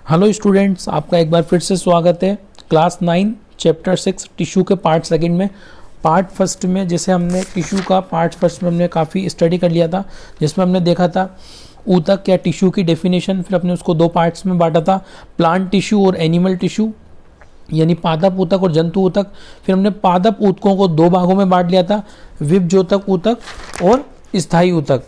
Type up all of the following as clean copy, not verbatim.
Hello students, आपका एक बार फिर से स्वागत है क्लास 9 चैप्टर 6 टिश्यू के पार्ट सेकंड में। पार्ट फर्स्ट में जैसे हमने टिश्यू का पार्ट फर्स्ट में हमने काफ़ी स्टडी कर लिया था, जिसमें हमने देखा था ऊतक या टिश्यू की डेफिनेशन। फिर अपने उसको दो पार्ट्स में बांटा था, प्लांट टिश्यू और एनिमल टिश्यू, यानी पादप ऊतक और जंतु ऊतक। फिर हमने पादप ऊतकों को दो भागों में बांट लिया था, विभजोतक ऊतक और स्थायी ऊतक।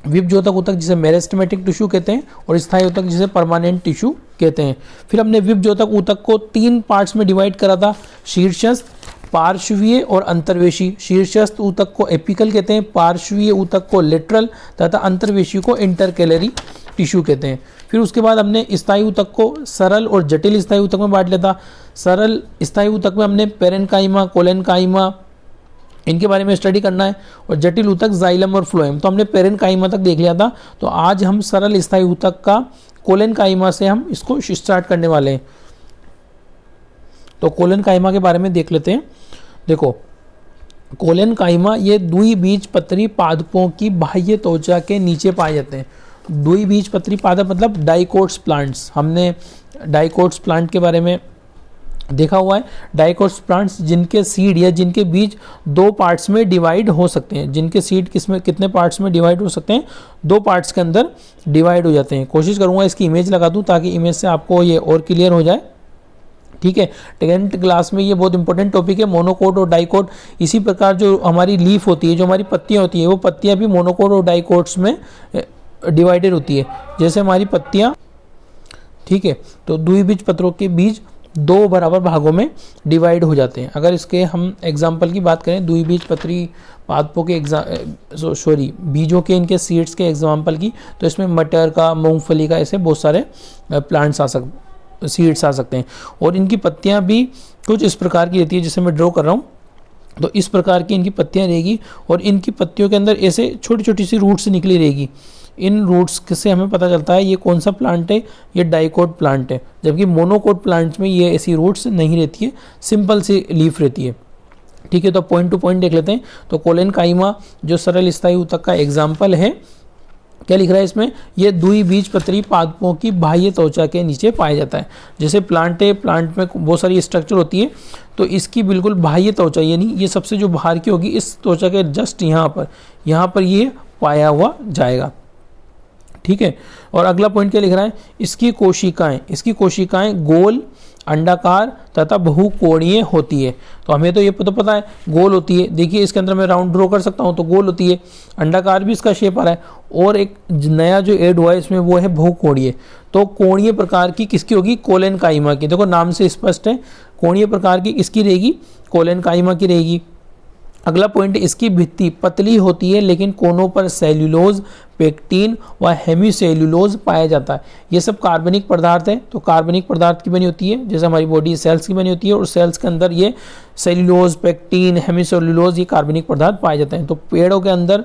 विभजोतक ऊतक जिसे मेरिस्टेमेटिक टिश्यू कहते हैं और स्थायी ऊतक जिसे परमानेंट टिश्यू कहते हैं। फिर हमने विभजोतक ऊतक को तीन पार्ट्स में डिवाइड करा था, शीर्षस्थ, पार्श्वीय और अंतर्वेशी। शीर्षस्थ ऊतक को एपिकल कहते हैं, पार्श्वीय ऊतक को लेटरल तथा अंतर्वेशी को इंटरकैलरी टिश्यू कहते हैं। फिर उसके बाद हमने स्थायी ऊतक को सरल और जटिल स्थायी ऊतक में बांट लिया था। सरल स्थायी ऊतक में हमने पेरेन्काइमा, कोलेनकाइमा, इनके बारे में स्टडी करना है, और जटिल ऊतक जाइलम और फ्लोएम। तो हमने पेरेन्काइमा तक देख लिया था, तो आज हम सरल स्थायी ऊतक का कोलेनकाइमा से हम इसको स्टार्ट करने वाले हैं। तो कोलेनकाइमा के बारे में देख लेते हैं। देखो, कोलेनकाइमा ये द्विबीजपत्री पादपों की बाह्य त्वचा के नीचे पाए जाते हैं। द्विबीजपत्री पादप मतलब डाइकोट्स प्लांट्स। हमने डाइकोट्स प्लांट के बारे में देखा हुआ है। डाइकोट्स प्लांट्स जिनके सीड या जिनके बीज दो पार्ट्स में डिवाइड हो सकते हैं। जिनके सीड कितने पार्ट्स में डिवाइड हो सकते हैं? दो पार्ट्स के अंदर डिवाइड हो जाते हैं। कोशिश करूंगा इसकी इमेज लगा दूं ताकि इमेज से आपको ये और क्लियर हो जाए। ठीक है, 10th क्लास में ये बहुत इंपॉर्टेंट टॉपिक है, मोनोकोट और डाइकोट। इसी प्रकार जो हमारी लीफ होती है, जो हमारी पत्तियां होती है, वो पत्तियां भी मोनोकोट और डाइकोट्स में डिवाइडेड होती है, जैसे हमारी पत्तियां। ठीक है, तो द्विबीज पत्रों के बीज दो बराबर भागों में डिवाइड हो जाते हैं। अगर इसके हम एग्जाम्पल की बात करें, द्विबीजपत्री पादपों के बीजों के, इनके सीड्स के एग्जाम्पल की, तो इसमें मटर का, मूंगफली का, ऐसे बहुत सारे प्लांट्स सीड्स आ सकते हैं। और इनकी पत्तियां भी कुछ इस प्रकार की रहती है, जैसे मैं ड्रॉ कर रहा हूँ, तो इस प्रकार की इनकी पत्तियां रहेगी, और इनकी पत्तियों के अंदर ऐसे छोटी छोटी सी रूट्स निकली रहेगी। इन रूट्स से हमें पता चलता है ये कौन सा प्लांट है, ये डाइकोट प्लांट है। जबकि मोनोकोट प्लांट्स में ये ऐसी रूट्स नहीं रहती है, सिंपल सी लीफ रहती है। ठीक है, तो पॉइंट टू पॉइंट देख लेते हैं। तो कोलेनकाइमा जो सरल स्थायी ऊतक का एग्जाम्पल है, क्या लिख रहा है इसमें? ये द्विबीजपत्री पादपों की बाह्य त्वचा के नीचे पाया जाता है। जैसे प्लांट है, प्लांट में बहुत सारी स्ट्रक्चर होती है, तो इसकी बिल्कुल बाह्य त्वचा, यानी ये सबसे जो बाहर की होगी, इस त्वचा के जस्ट यहाँ पर ये पाया हुआ जाएगा। ठीक है, और अगला पॉइंट क्या लिख रहा है? इसकी कोशिकाएं गोल, अंडाकार तथा बहुकोणीय होती है। तो हमें तो ये पता है गोल होती है। देखिए, इसके अंदर मैं राउंड ड्रॉ कर सकता हूँ, तो गोल होती है। अंडाकार भी इसका शेप आ रहा है, और एक नया जो ऐड हुआ है इसमें वो है बहुकोणीय। तो कोणीय प्रकार की किसकी होगी? कोलेनकाइमा की। देखो, नाम से स्पष्ट है, कोणीय प्रकार की किसकी रहेगी? कोलेनकाइमा की रहेगी। अगला पॉइंट, इसकी भित्ति पतली होती है, लेकिन कोनों पर सेल्यूलोज, पेक्टिन व हेमीसेल्यूलोज पाया जाता है। ये सब कार्बनिक पदार्थ है। तो कार्बनिक पदार्थ की बनी होती है, जैसे हमारी बॉडी सेल्स की बनी होती है, और सेल्स के अंदर ये सेल्यूलोज, पेक्टिन, हेमीसेल्यूलोज, ये कार्बनिक पदार्थ पाए जाते हैं। तो पेड़ों के अंदर,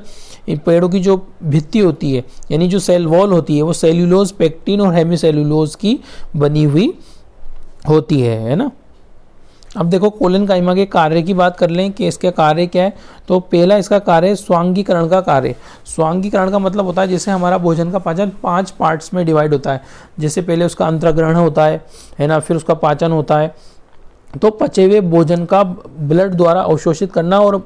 पेड़ों की जो भित्ति होती है, यानी जो सेल वॉल होती है, वो सेल्यूलोज, पेक्टिन और हेमीसेल्यूलोज की बनी हुई होती है ना। अब देखो, कोलेनकाइमा के कार्य की बात कर लें कि इसका कार्य क्या है। तो पहला इसका कार्य है स्वांगीकरण का कार्य। स्वांगीकरण का मतलब होता है, जैसे हमारा भोजन का पाचन 5 पार्ट्स में डिवाइड होता है। जैसे पहले उसका अंतर्ग्रहण होता है ना, फिर उसका पाचन होता है, तो पचे हुए भोजन का ब्लड द्वारा अवशोषित करना और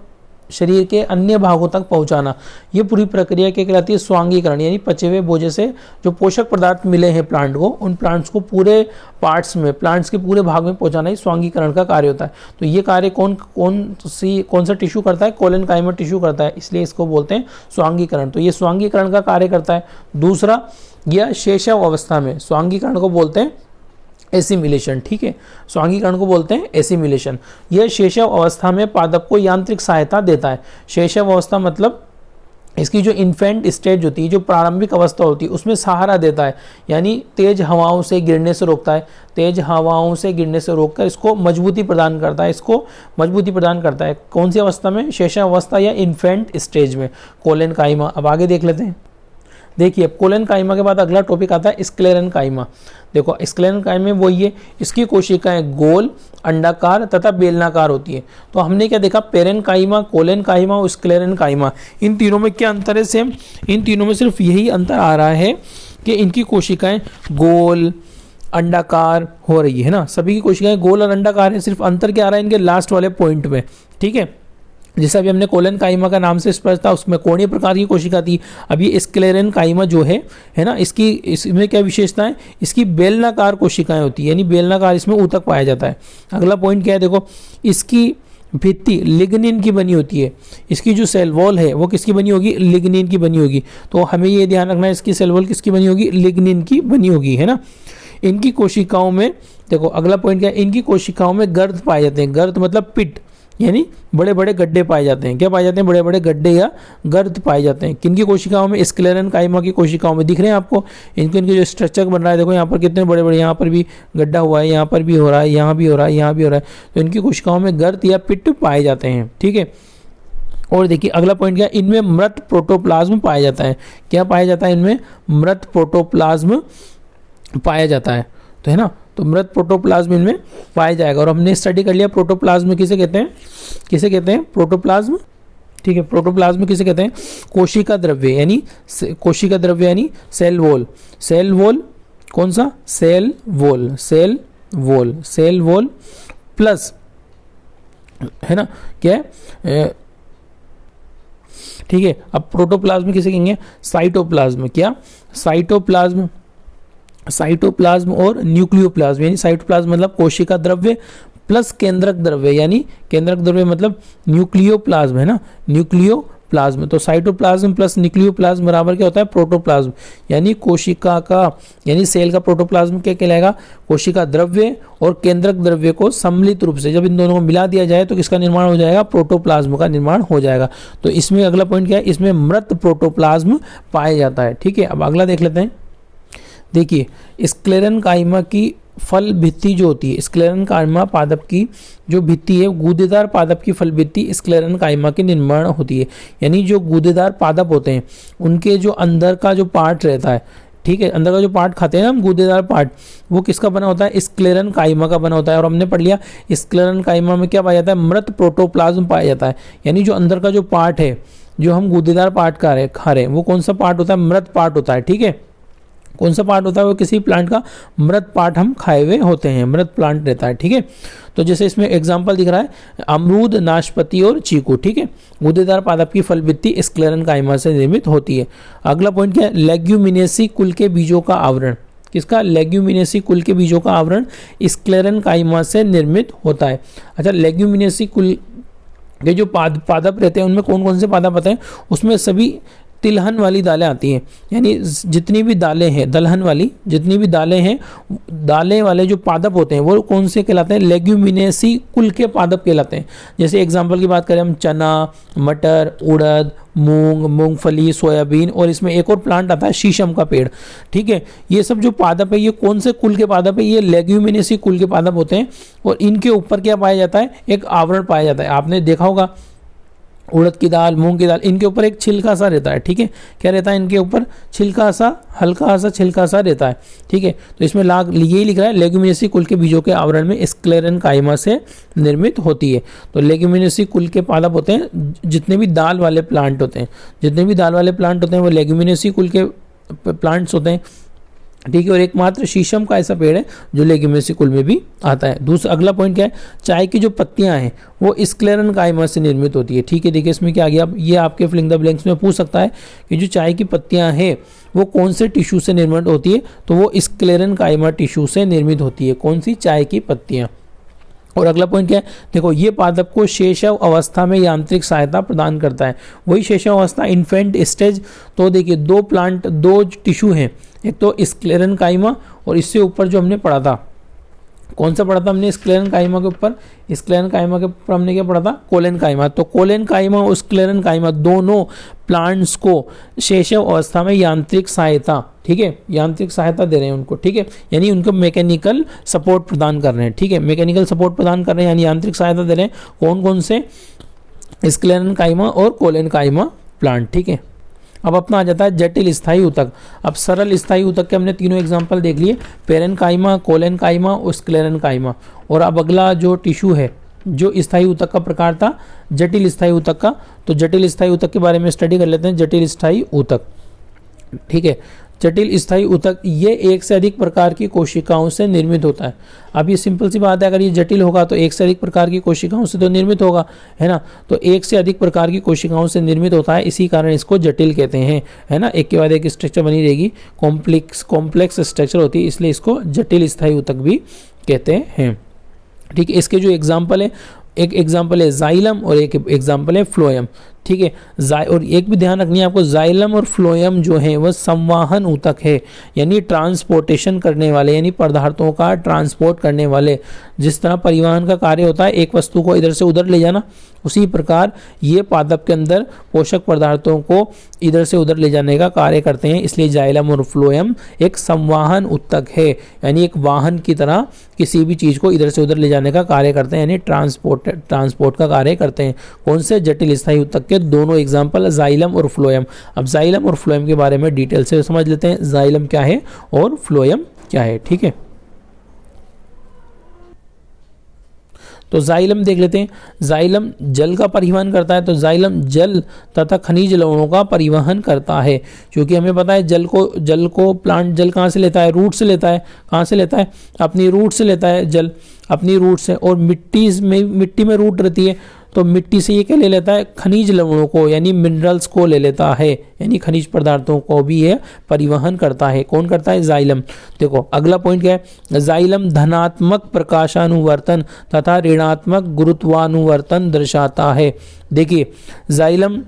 शरीर के अन्य भागों तक पहुंचाना, ये पूरी प्रक्रिया क्या कहलाती है? स्वांगीकरण। यानी पचे हुए भोजन से जो पोषक पदार्थ मिले हैं प्लांट को, उन प्लांट्स को पूरे पार्ट्स में, प्लांट्स के पूरे भाग में पहुंचाना ही स्वांगीकरण का कार्य होता है। तो ये कार्य कौन सा टिश्यू करता है? कोलेनकाइमा टिश्यू करता है, इसलिए इसको बोलते हैं स्वांगीकरण। तो ये स्वांगीकरण का कार्य करता है। दूसरा, यह शैशव अवस्था में, स्वांगीकरण को बोलते हैं एसिमिलेशन। ठीक है, स्वांगीकरण को बोलते हैं एसिमिलेशन। यह शैशव अवस्था में पादप को यांत्रिक सहायता देता है। शैशव अवस्था मतलब इसकी जो इन्फेंट स्टेज होती है, जो प्रारंभिक अवस्था होती है, उसमें सहारा देता है, यानी तेज हवाओं से गिरने से रोकता है। तेज हवाओं से गिरने से रोककर इसको मजबूती प्रदान करता है। कौन सी अवस्था में? शैशव अवस्था या इन्फेंट स्टेज में कोलेनकाइमा। अब आगे देख लेते हैं। देखिए, कोलेनकाइमा के बाद अगला टॉपिक आता है स्क्लेरेनकाइमा। देखो, स्क्लेरेनकाइमा वही है, इसकी कोशिकाएं गोल, अंडाकार तथा बेलनाकार होती है। तो हमने क्या देखा? पेरेन्काइमा, कोलेनकाइमा और स्क्लेरेनकाइमा, इन तीनों में क्या अंतर है? सेम, इन तीनों में सिर्फ यही अंतर आ रहा है कि इनकी कोशिकाएं गोल, अंडाकार हो रही है ना, सभी की कोशिकाएं गोल और अंडाकार है, सिर्फ अंतर क्या आ रहा है इनके लास्ट वाले पॉइंट में, ठीक है। जैसे अभी हमने कोलन काइमा का नाम से स्पष्ट था, उसमें कोणीय प्रकार की कोशिका थी। अब ये स्क्लेरन काइमा जो है ना, इसमें क्या विशेषता है, इसकी बेलनाकार कोशिकाएं होती है, यानी बेलनाकार इसमें ऊतक पाया जाता है। अगला पॉइंट क्या है, देखो इसकी भित्ति लिग्निन की बनी होती है, इसकी जो सेल वॉल है वो किसकी बनी होगी, लिग्निन की बनी होगी। तो हमें ये ध्यान रखना है, इसकी सेल वॉल किसकी बनी होगी, लिग्निन की बनी होगी, है ना। इनकी कोशिकाओं में देखो, अगला पॉइंट क्या है, इनकी कोशिकाओं में गर्द पाए जाते हैं, गर्द मतलब पिट, यानी बड़े बड़े गड्ढे पाए जाते हैं। क्या पाए जाते हैं, बड़े बड़े गड्ढे या गर्द पाए जाते हैं। किनकी कोशिकाओं में, स्क्लेरन काइमा की कोशिकाओं में। दिख रहे हैं आपको इनके जो स्ट्रक्चर बन रहा है, देखो यहाँ पर कितने बड़े बड़े, यहाँ पर भी गड्ढा हुआ है, यहाँ पर भी हो रहा है, यहाँ भी हो रहा है, यहाँ भी हो रहा है। तो इनकी कोशिकाओं में गर्द या पिट पाए जाते हैं, ठीक है। और देखिए अगला पॉइंट क्या है, इनमें मृत प्रोटोप्लाज्म पाया जाता है। क्या पाया जाता है, इनमें मृत प्रोटोप्लाज्म पाया जाता है, तो है ना। तो मृत प्रोटोप्लाज्म इनमें पाया जाएगा। और हमने स्टडी कर लिया प्रोटोप्लाज्म किसे कहते हैं, किसे कहते हैं प्रोटोप्लाज्म, ठीक है। प्रोटोप्लाज्म किसे कहते हैं, कोशिका द्रव्य, यानी कोशिका द्रव्य यानी सेल वॉल। सेल वॉल कौन सा, cell wall, cell wall, cell wall plus, है ना, क्या है, ठीक है। अब प्रोटोप्लाज्म किसे कहेंगे, साइटोप्लाज्म। क्या, साइटोप्लाज्म, साइटोप्लाज्म और न्यूक्लियोप्लाज्म, यानी साइटोप्लाज्म मतलब कोशिका द्रव्य प्लस केंद्रक द्रव्य, यानी केंद्रक द्रव्य मतलब न्यूक्लियोप्लाज्म, है ना, न्यूक्लियोप्लाज्म। तो साइटोप्लाज्म प्लस न्यूक्लियोप्लाज्म बराबर क्या होता है, प्रोटोप्लाज्म। यानी कोशिका का, यानी सेल का प्रोटोप्लाज्म क्या कहलाएगा, कोशिका द्रव्य और केंद्रक द्रव्य को सम्मिलित रूप से जब इन दोनों को मिला दिया जाए तो किसका निर्माण हो जाएगा, प्रोटोप्लाज्म का निर्माण हो जाएगा। तो इसमें अगला पॉइंट क्या है, इसमें मृत प्रोटोप्लाज्म पाया जाता है, ठीक है। अब अगला देख लेते हैं। देखिए स्क्लेरन काइमा की फल भित्ति जो होती है, स्क्लेरन काइमा पादप की जो भित्ति है, गूदेदार पादप की फल भित्ति स्क्लेरन काइमा के निर्माण होती है। यानी जो गूदेदार पादप होते हैं उनके जो अंदर का जो पार्ट रहता है, ठीक है, अंदर का जो पार्ट खाते हैं ना हम, गूदेदार पार्ट, वो किसका बना होता है, स्क्लेरन काइमा का बना होता है। और हमने पढ़ लिया स्क्लेरन काइमा में क्या पाया जाता है, मृत प्रोटोप्लाज्म पाया जाता है। यानी जो अंदर का जो पार्ट है, जो हम गूदेदार पार्ट खा रहे हैं, वो कौन सा पार्ट होता है, मृत पार्ट होता है, ठीक है। कौन सा पार्ट होता है, वो किसी प्लांट का मृत पार्ट हम खाए हुए होते हैं, मृत प्लांट रहता है, ठीक है। तो जैसे इसमें एग्जांपल दिख रहा है, अमरूद, नाशपाती और चीकू, ठीक है। गूदेदार पादप की फल भित्ति स्क्लेरन काइमा से निर्मित होती है। अगला पॉइंट क्या है, लेग्यूमिनेसी कुल के बीजों का आवरण। किसका, लेग्यूमिनेसी कुल के बीजों का आवरण स्क्लेरन काइमा से निर्मित होता है। अच्छा, लेग्यूमिनेसी कुल के जो पादप रहते हैं उनमें कौन कौन से पादप आते हैं, उसमें सभी तिलहन वाली दालें आती हैं। यानी जितनी भी दालें हैं, दलहन वाली जितनी भी दालें हैं, दालें वाले जो पादप होते हैं वो कौन से कहलाते हैं, लेग्यूमिनेसी कुल के पादप कहलाते हैं। जैसे एग्जांपल की बात करें हम, चना, मटर, उड़द, मूंग, मूंगफली, सोयाबीन, और इसमें एक और प्लांट आता है शीशम का पेड़, ठीक है। ये सब जो पादप है ये कौन से कुल के पादप है, ये लेग्यूमिनेसी कुल के पादप होते हैं। और इनके ऊपर क्या पाया जाता है, एक आवरण पाया जाता है। आपने देखा होगा उड़द की दाल, मूंग की दाल, इनके ऊपर एक छिलका सा रहता है, ठीक है। क्या रहता है इनके ऊपर, छिलका सा, हल्का सा छिलका सा रहता है, ठीक है। तो इसमें यही लिख रहा है, लेग्यूमिनेसी कुल के बीजों के आवरण में स्क्लेरन काइमा से निर्मित होती है। तो लेग्यूमिनेसी कुल के पादप होते हैं, जितने भी दाल वाले प्लांट होते हैं, जितने भी दाल वाले प्लांट होते हैं वो लेग्यूमिनेसी कुल के प्लांट्स होते हैं, ठीक है। और एकमात्र शीशम का ऐसा पेड़ है जो लेग्यूमिनेसी कुल में भी आता है। दूसरा अगला पॉइंट क्या है, चाय की जो पत्तियां हैं वो स्क्लेरन काइमा से निर्मित होती है, ठीक है। देखिए इसमें क्या आ गया, ये आपके फिलिंग द ब्लैंक्स में पूछ सकता है कि जो चाय की पत्तियां हैं वो कौन से टिश्यू से निर्मित होती है, तो वो स्क्लेरन काइमा टिश्यू से निर्मित होती है। कौन सी, चाय की पत्तियां। और अगला पॉइंट क्या है, देखो ये पादप को शैशव अवस्था में यांत्रिक सहायता प्रदान करता है। वही शैशव अवस्था, इन्फेंट स्टेज। तो देखिए दो टिश्यू हैं, एक तो स्क्लेरन काइमा और इससे ऊपर जो हमने पढ़ा था, कौन सा पढ़ा था हमने, स्क्लेरन काइमा के ऊपर, स्क्लेरन काइमा के ऊपर हमने क्या पढ़ा था, कोलेन काइमा। तो कोलेन काइमा और स्क्लेरन काइमा दोनों प्लांट्स को शैशव अवस्था में यांत्रिक सहायता, ठीक है, यांत्रिक सहायता दे रहे हैं उनको, ठीक है। यानी उनको मैकेनिकल सपोर्ट प्रदान कर रहे हैं, ठीक है, मैकेनिकल सपोर्ट प्रदान कर रहे हैं, यानी यांत्रिक सहायता दे रहे हैं। कौन कौन से, स्क्लेरन काइमा और कोलेन काइमा प्लांट, ठीक है। अब अपना आ जाता है जटिल स्थायी ऊतक। अब सरल स्थायी ऊतक के हमने तीनों एग्जांपल देख लिए, पेरेन काइमा, कोलेन काइमा और स्क्लेरन काइमा। और अब अगला जो टिश्यू है, जो स्थायी ऊतक का प्रकार था, जटिल स्थायी ऊतक का, तो जटिल स्थायी ऊतक के बारे में स्टडी कर लेते हैं। जटिल स्थायी ऊतक, ठीक है। जटिल स्थायी ऊतक ये एक से अधिक प्रकार की कोशिकाओं से निर्मित होता है। अब ये सिंपल सी बात है, अगर ये जटिल होगा तो एक से अधिक प्रकार की कोशिकाओं से तो निर्मित होगा, है ना। तो एक से अधिक प्रकार की कोशिकाओं से निर्मित होता है, इसी कारण इसको जटिल कहते हैं, है ना। एक के बाद एक स्ट्रक्चर बनी रहेगी, कॉम्प्लेक्स स्ट्रक्चर होती है, इसलिए इसको जटिल स्थायी ऊतक भी कहते हैं। ठीक है, इसके जो एग्जाम्पल है, एक एग्जाम्पल है जाइलम और एक एग्जाम्पल है फ्लोएम। ठीक है, और एक भी ध्यान रखनी है आपको, जाइलम और फ्लोएम जो है वह संवाहन ऊतक है, यानी ट्रांसपोर्टेशन करने वाले, यानी पदार्थों का ट्रांसपोर्ट करने वाले। जिस तरह परिवहन का कार्य होता है, एक वस्तु को इधर से उधर ले जाना, उसी प्रकार ये पादप के अंदर पोषक पदार्थों को इधर से उधर ले जाने का कार्य करते हैं। इसलिए जाइलम और फ्लोएम एक संवाहन ऊतक है, यानी एक वाहन की तरह किसी भी चीज को इधर से उधर ले जाने का कार्य करते हैं, यानी ट्रांसपोर्ट का कार्य करते हैं। कौन से? जटिल स्थायी ऊतक के दोनों एग्जाम्पल, जाइलम और फ्लोएम। अब जाइलम और फ्लोएम के बारे में डिटेल से समझ लेते हैं, जाइलम क्या है और फ्लोएम क्या है। ठीक है, तो जाइलम देख लेते हैं। जाइलम जल का परिवहन करता है, तो जाइलम जल तथा खनिज लवणों का परिवहन करता है, क्योंकि हमें पता है जल को प्लांट जल कहाँ से लेता है? रूट से लेता है। कहाँ से लेता है? अपनी रूट से लेता है जल, अपनी रूट से। और मिट्टी में रूट रहती है, तो मिट्टी से ये क्या ले लेता है? खनिज लवणों को, यानी मिनरल्स को ले लेता है, यानी खनिज पदार्थों को भी ये परिवहन करता है। कौन करता है? जाइलम। देखो अगला पॉइंट क्या है? जाइलम धनात्मक प्रकाशानुवर्तन तथा ऋणात्मक गुरुत्वानुवर्तन दर्शाता है। देखिए, जाइलम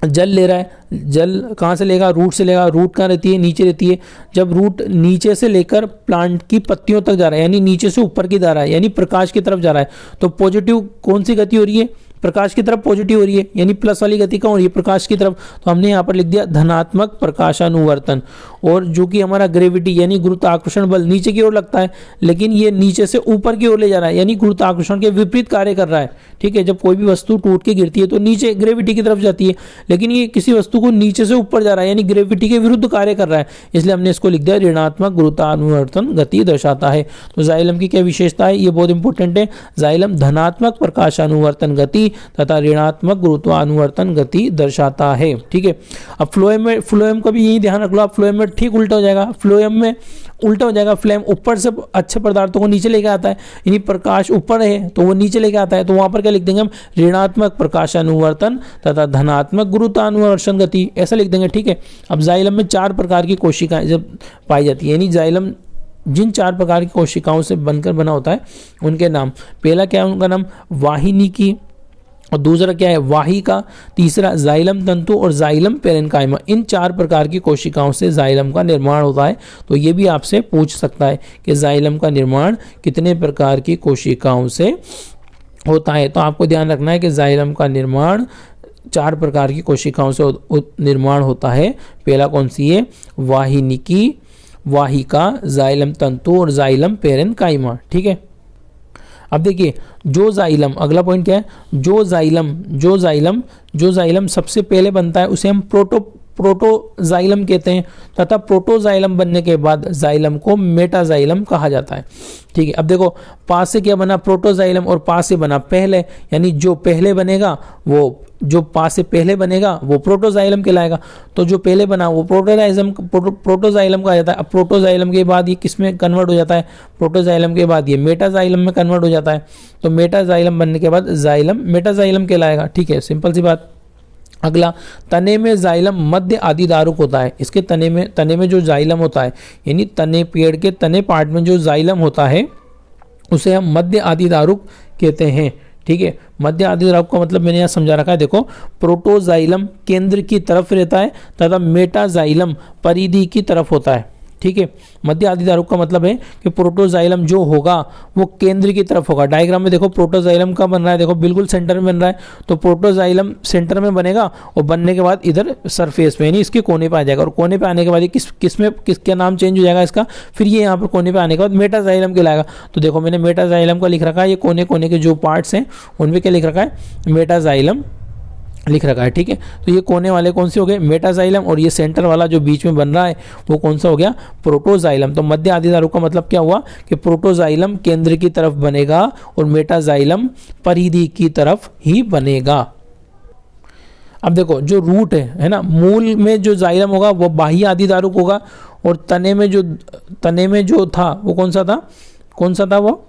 जल ले रहा है, जल कहाँ से लेगा? रूट से लेगा। रूट कहाँ रहती है? नीचे रहती है। जब रूट नीचे से लेकर प्लांट की पत्तियों तक जा रहा है, यानी नीचे से ऊपर की जा रहा है, यानी प्रकाश की तरफ जा रहा है, तो पॉजिटिव कौन सी गति हो रही है? प्रकाश की तरफ पॉजिटिव हो रही है, यानी प्लस वाली गति कौन हो रही है? प्रकाश की तरफ। तो हमने यहाँ पर लिख दिया धनात्मक प्रकाशानुवर्तन। और जो कि हमारा ग्रेविटी यानी गुरुत्वाकर्षण बल नीचे की ओर लगता है, लेकिन ये नीचे से ऊपर की ओर ले जा रहा है, यानी गुरुत्वाकर्षण के विपरीत कार्य कर रहा है। ठीक है, जब कोई भी वस्तु टूट के गिरती है तो नीचे ग्रेविटी की तरफ जाती है, लेकिन ये किसी वस्तु को नीचे से ऊपर जा रहा है, यानी ग्रेविटी के विरुद्ध कार्य कर रहा है, इसलिए हमने इसको लिख दिया ऋणात्मक गुरुत्वानुवर्तन गति दर्शाता है। तो जाइलम की क्या विशेषता है? ये बहुत इंपॉर्टेंट है। जाइलम धनात्मक प्रकाशानुवर्तन गति तथा ऋणात्मक गुरुत्वानुवर्तन गति दर्शाता है। ठीक है, अब फ्लोएम का भी यही ध्यान रख लो आप। फ्लोएम में ठीक उल्टा हो जाएगा, फ्लोएम में उल्टा हो जाएगा। फ्लेम ऊपर से अच्छे पदार्थों को नीचे लेके आता है, यानी प्रकाश ऊपर है तो वो नीचे लेके आता है, तो वहां पर क्या लिख देंगे हम? ऋणात्मक प्रकाशानुवर्तन तथा धनात्मक गुरुत्वानुवर्तन गति, ऐसा लिख देंगे। ठीक है, अब जाइलम में 4 प्रकार की कोशिकाएं जब पाई जाती है, यानी जाइलम जिन 4 प्रकार की कोशिकाओं से बनकर बना होता है उनके नाम, पहला क्या है उनका नाम? वाहिनी की, और दूसरा क्या है? वाहिका, तीसरा जाइलम तंतु और जाइलम पेरेन्काइमा। इन 4 प्रकार की कोशिकाओं से जाइलम का निर्माण होता है। तो ये भी आपसे पूछ सकता है कि जाइलम का निर्माण कितने प्रकार की कोशिकाओं से होता है। तो आपको ध्यान रखना है कि जाइलम का निर्माण 4 प्रकार की कोशिकाओं से निर्माण होता है। पहला कौन सी है? वाहिनिकी, वाहिका, जाइलम तंतु और जाइलम पेरेन्काइमा। ठीक है, अब देखिए जो जाइलम, अगला पॉइंट क्या है? जो जाइलम सबसे पहले बनता है उसे हम प्रोटोजाइलम कहते हैं, तथा प्रोटोजाइलम बनने के बाद जाइलम को मेटाजाइलम कहा जाता है। ठीक है, अब देखो पास से क्या बना? प्रोटोजाइलम, और पास से बना पहले, यानी जो पहले बनेगा वो, जो पास से पहले बनेगा वो प्रोटोजाइलम कहलाएगा। तो जो पहले बना वो प्रोटोजाइलम कहा जाता है। अब प्रोटोजाइलम के बाद ये किस में कन्वर्ट हो जाता है? प्रोटोजाइलम के बाद ये मेटाजाइलम में कन्वर्ट हो जाता है। तो मेटाजाइलम बनने के बाद जाइलम मेटाजाइलम कहलाएगा। ठीक है, सिंपल सी बात। अगला, तने में जाइलम मध्य आदिदारुक होता है। इसके तने में जो जाइलम होता है, यानी तने, पेड़ के तने पार्ट में जो जाइलम होता है उसे हम मध्य आदिदारुक कहते हैं। ठीक है, मध्य आदिदारुक का मतलब मैंने यहाँ समझा रखा है। देखो, प्रोटोजाइलम केंद्र की तरफ रहता है तथा मेटाजाइलम परिधि की तरफ होता है। ठीक है, मध्य आदिदारुक का मतलब है कि प्रोटोजाइलम जो होगा वो केंद्र की तरफ होगा। डायग्राम में देखो प्रोटोजाइलम का बन रहा है, देखो बिल्कुल सेंटर में बन रहा है, तो प्रोटोजाइलम सेंटर में बनेगा और बनने के बाद इधर सरफेस में, यानी इसके कोने पे आ जाएगा, और कोने पे आने के बाद ये किसका नाम चेंज हो जाएगा इसका? फिर ये यहाँ पर कोने पे आने के बाद मेटाजाइलम कहलाएगा। तो देखो मैंने मेटाजाइलम का लिख रखा है, ये कोने कोने के जो पार्ट्स हैं उनमें क्या लिख रखा है? मेटाजाइलम लिख रखा है। ठीक है, तो ये कोने वाले कौन से हो गए? मेटाजाइलम, और ये सेंटर वाला जो बीच में बन रहा है वो कौन सा हो गया? प्रोटोजाइलम। तो मध्य आदिदारुक का मतलब क्या हुआ कि प्रोटोजाइलम केंद्र की तरफ बनेगा और मेटाजाइलम परिधि की तरफ ही बनेगा। अब देखो जो रूट है ना, मूल में जो जाइलम होगा वो बाह्य आदिदारुक होगा, और तने में जो था वो कौन सा था वो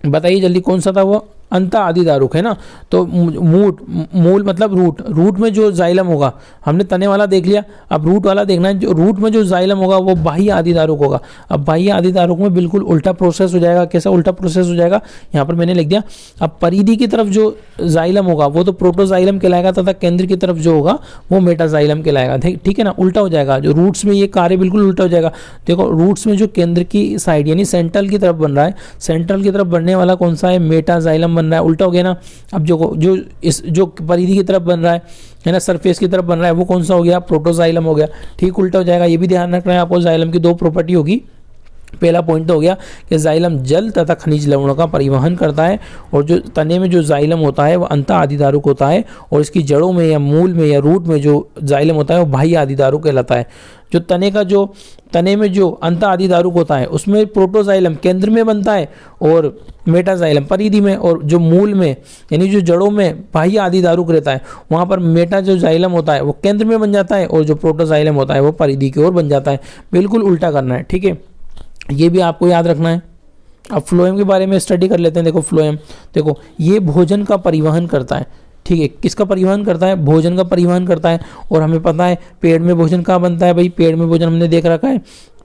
बताइए जल्दी, कौन सा था वो? अंत आदिदारुक है ना। तो मूल मतलब रूट में जो जाइलम होगा, हमने तने वाला देख लिया, अब रूट वाला देखना है। जो रूट में जो जाइलम होगा वो बाह्य आदिदारुक होगा। अब बाह्य आदिदारुक में बिल्कुल उल्टा प्रोसेस हो जाएगा। कैसा उल्टा प्रोसेस हो जाएगा? यहाँ पर मैंने लिख दिया। अब परिधि की तरफ जो जाइलम होगा वो तो प्रोटोजाइलम कहलाएगा, तथा केंद्र की तरफ जो होगा वो मेटाजाइलम कहलाएगा। ठीक है ना, उल्टा हो जाएगा। जो रूट्स में ये कार्य बिल्कुल उल्टा हो जाएगा। देखो रूट्स में जो केंद्र की साइड यानी सेंट्रल की तरफ बन रहा है, सेंट्रल की तरफ बनने वाला कौन सा है? मेटाजाइलम बन रहा है। उल्टा हो गया ना। अब जो परिधि की तरफ बन रहा है ना, सरफेस की तरफ बन रहा है, वो कौन सा हो गया? प्रोटोजाइलम हो गया। ठीक, उल्टा हो जाएगा। ये भी ध्यान रखना है आपको। जाइलम की दो प्रॉपर्टी होगी। पहला पॉइंट तो हो गया कि जाइलम जल तथा खनिज लवणों का परिवहन करता है, और जो तने में जो जाइलम होता है वो अंत आदिदारुक होता है, और इसकी जड़ों में या मूल में या रूट में जो जाइलम होता है वो बाह्य आदिदारुक कहलाता है। जो तने में जो अंत आदिदारुक होता है उसमें प्रोटोजाइलम केंद्र में बनता है, और मेटाजाइलम परिधि में, और जो मूल में यानी जो जड़ों में बाह्य आदिदारुक रहता है वहाँ पर मेटा जो जाइलम होता है वो केंद्र में बन जाता है, और जो प्रोटोजाइलम होता है वो परिधि की ओर बन जाता है। बिल्कुल उल्टा करना है। ठीक है, ये भी आपको याद रखना है। अब फ्लोएम के बारे में स्टडी कर लेते हैं। देखो फ्लोएम, देखो ये भोजन का परिवहन करता है। ठीक है, किसका परिवहन करता है? भोजन का परिवहन करता है। और हमें पता है पेड़ में भोजन कहाँ बनता है भाई? पेड़ में भोजन हमने देख रखा है।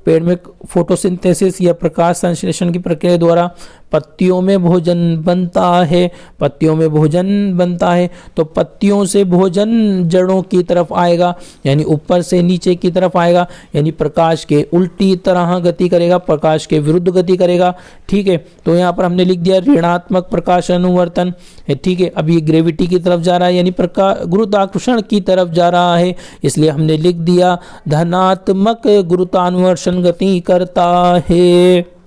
पेड़ में फोटोसिंथेसिस या प्रकाश संश्लेषण की प्रक्रिया द्वारा पत्तियों में भोजन बनता है। पत्तियों में भोजन बनता है तो पत्तियों से भोजन जड़ों की तरफ आएगा, यानी ऊपर से नीचे की तरफ आएगा, यानी प्रकाश के उल्टी तरह गति करेगा, प्रकाश के विरुद्ध गति करेगा। ठीक है, तो यहाँ पर हमने लिख दिया ऋणात्मक प्रकाश अनुवर्तन है। ठीक है, अब ये ग्रेविटी की तरफ जा रहा है, यानी गुरुत्वाकर्षण की तरफ जा रहा है, इसलिए हमने लिख दिया धनात्मक गुरुत्वाकर्षण गति करता है।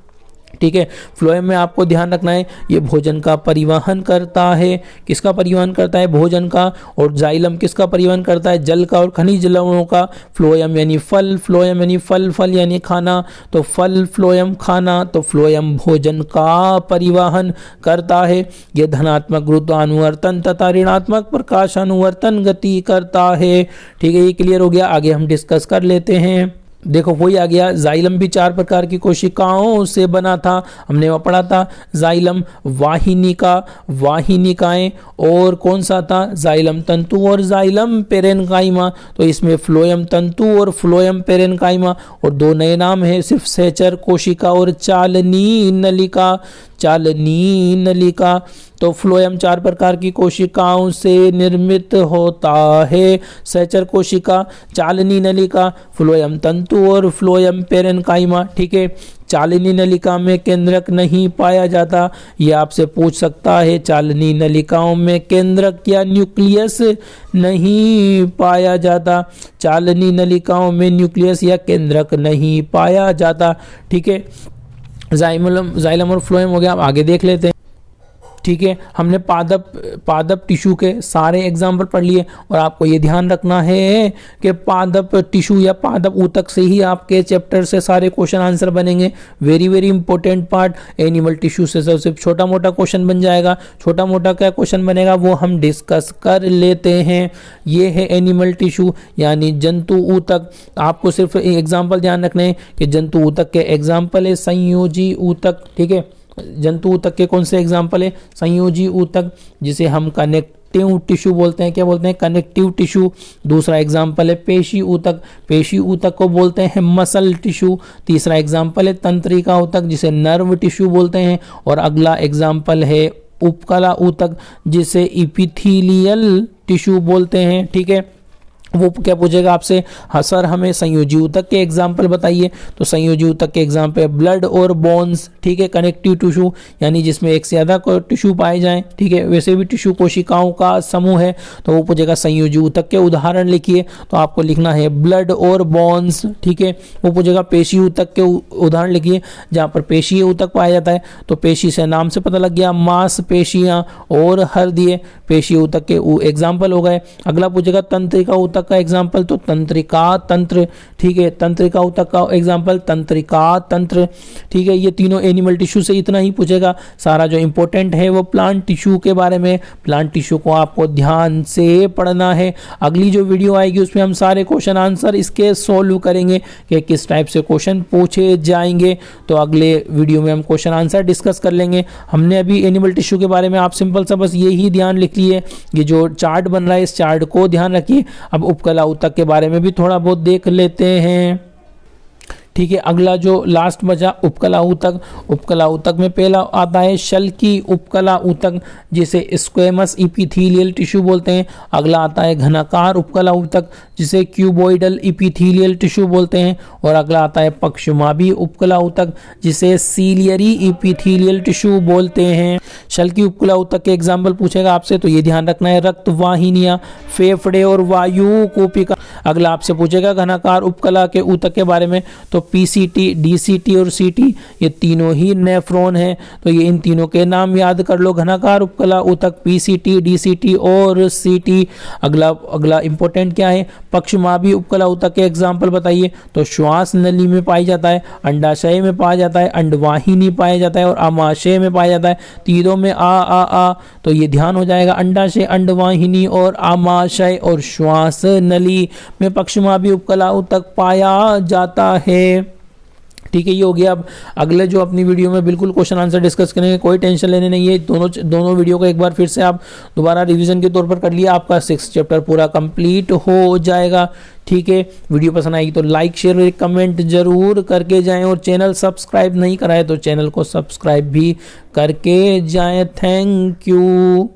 ठीक है, फ्लोएम में आपको ध्यान रखना है ये भोजन का परिवहन करता है। किसका परिवहन करता है? भोजन का। और जाइलम किसका परिवहन करता है? जल का और खनिज लवणों का। फ्लोएम यानी फल, फ्लोएम यानी फल, फल यानी खाना, तो फल फ्लोएम खाना, तो फ्लोएम भोजन का परिवहन करता है। यह धनात्मक गुरुत्वानुवर्तन तथा ऋणात्मक प्रकाशानुवर्तन गति करता है। ठीक है, ये क्लियर हो गया। आगे हम डिस्कस कर लेते हैं। देखो वही आ गया, जाइलम भी 4 प्रकार की कोशिकाओं से बना था, हमने वो पढ़ा था। जाइलम वाहिनिका, वाहिनिकाएं, और कौन सा था? जाइलम तंतु और जाइलम पेरेनकाइमा। तो इसमें फ्लोएम तंतु और फ्लोएम पेरेनकाइमा, और 2 नए नाम है सिर्फ सहचर कोशिका और चालनी नलिका। चालनी नलिका। तो फ्लोएम 4 प्रकार की कोशिकाओं से निर्मित होता है। सहचर कोशिका, चालनी नलिका, फ्लोएम तंतु और फ्लोएम पेरेनकाइमा। ठीक है, चालनी नलिका में केंद्रक नहीं पाया जाता। यह आपसे पूछ सकता है, चालनी नलिकाओं में केंद्रक या न्यूक्लियस नहीं पाया जाता। चालनी नलिकाओं में न्यूक्लियस या केंद्रक नहीं पाया जाता। ठीक है, जाइलम और फ्लोएम हो गया। अब आगे देख लेते हैं। ठीक है, हमने पादप टिश्यू के सारे एग्जाम्पल पढ़ लिए, और आपको ये ध्यान रखना है कि पादप टिश्यू या पादप ऊतक से ही आपके चैप्टर से सारे क्वेश्चन आंसर बनेंगे। Very very important part. Animal tissue से सिर्फ छोटा मोटा क्वेश्चन बन जाएगा। छोटा मोटा क्या क्वेश्चन बनेगा वो हम डिस्कस कर लेते हैं। ये है एनिमल टिश्यू यानी जंतु ऊतक। आपको सिर्फ एग्जाम्पल ध्यान रखने हैं कि जंतु ऊतक के एग्जाम्पल है संयोजी ऊतक। ठीक है, जंतु ऊतक के कौन से एग्जाम्पल है? संयोजी ऊतक, जिसे हम कनेक्टिव टिश्यू बोलते हैं। क्या बोलते हैं? Connective tissue. दूसरा एग्जाम्पल है पेशी ऊतक। पेशी ऊतक को बोलते हैं मसल टिश्यू। तीसरा एग्जाम्पल है तंत्रिका ऊतक, जिसे नर्व टिश्यू बोलते हैं। और अगला एग्जाम्पल है उपकला ऊतक, जिसे इपिथीलियल टिश्यू बोलते हैं। ठीक है, वो क्या पूछेगा आपसे? हाँ सर हमें संयोजी ऊतक के एग्जाम्पल बताइए। तो संयोजी ऊतक के एग्जाम्पल ब्लड और बोन्स। ठीक है, कनेक्टिव टिश्यू यानी जिसमें एक से ज़्यादा टिश्यू पाए जाएं। ठीक है, वैसे भी टिश्यू कोशिकाओं का समूह है, तो वो पूछेगा संयोजी ऊतक के उदाहरण लिखिए। तो आपको लिखना है ब्लड और बोन्स। ठीक है, वो पूछेगा पेशी ऊतक के उदाहरण लिखिए, जहाँ पर पेशी ऊतक पाया जाता है। तो पेशी से नाम से पता लग गया, मांस पेशियाँ और हृदय पेशी ऊतक के एग्जाम्पल हो गए। अगला पूछेगा तंत्रिका ऊतक ऊतक का एग्जाम्पल तो तंत्रिका तंत्र, ठीक है, तंत्रिका ऊतक का एग्जाम्पल तंत्रिका तंत्र, ठीक है। ये तीनों एनिमल टिश्यू से इतना ही पूछेगा। सारा जो इंपॉर्टेंट है वो प्लांट टिश्यू के बारे में, प्लांट टिश्यू को आपको ध्यान से पढ़ना है। अगली जो वीडियो आएगी उसमें हम सारे क्वेश्चन आंसर इसके सॉल्व करेंगे कि किस टाइप से क्वेश्चन पूछे जाएंगे। तो अगले वीडियो में हम क्वेश्चन आंसर डिस्कस कर लेंगे। हमने अभी एनिमल टिश्यू के बारे में आप सिंपल सा बस यही ध्यान लिख लिए, ये जो चार्ट बन रहा है इस चार्ट को ध्यान रखिए। अब उपकला ऊतक के बारे में भी थोड़ा बहुत देख लेते हैं, ठीक है। अगला जो लास्ट बचा उपकला ऊतक, उपकला ऊतक में पहला आता है शल्की उपकला ऊतक जिसे स्क्वेमस इपिथेलियल टिश्यू बोलते हैं। अगला आता है घनाकार उपकला ऊतक जिसे क्यूबॉइडल इपिथेलियल टिश्यू बोलते हैं। और अगला आता है पक्षमाभी उपकला ऊतक जिसे सीलियरी इपिथेलियल टिश्यू बोलते हैं। शल्की उपकला ऊतक के एग्जाम्पल पूछेगा आपसे तो ये ध्यान रखना है, रक्त वाहिनियां, फेफड़े और वायु कूपिका। अगला आपसे पूछेगा घनाकार उपकला के ऊतक के बारे में तो पीसीटी, डीसीटी और सीटी ये तीनों ही नेफ्रॉन है, तो ये इन तीनों के नाम याद कर लो, घनाकार उपकला ऊतक, पीसीटी, डीसीटी और सीटी। अगला इंपॉर्टेंट क्या है, पक्षमाभी उपकला ऊतक के एग्जाम्पल बताइए तो श्वास नली में पाया जाता है, अंडाशय में पाया जाता है, अंडवाहिनी पाया जाता है और आमाशय में पाया जाता है। तीनों में आ तो ये ध्यान हो जाएगा, अंडाशय, अंडवाहिनी और आमाशय और श्वास नली में पक्षमाभी उपकला ऊतक पाया जाता है, ठीक है। ये हो गया। अब अगले जो अपनी वीडियो में बिल्कुल क्वेश्चन आंसर डिस्कस करेंगे, कोई टेंशन लेने नहीं है। दोनों वीडियो को एक बार फिर से आप दोबारा रिवीजन के तौर पर कर लिया, आपका 6 चैप्टर पूरा कंप्लीट हो जाएगा, ठीक है। वीडियो पसंद आएगी तो लाइक शेयर और कमेंट जरूर करके जाएं और चैनल सब्सक्राइब नहीं कराए तो चैनल को सब्सक्राइब भी करके जाएं। Thank you.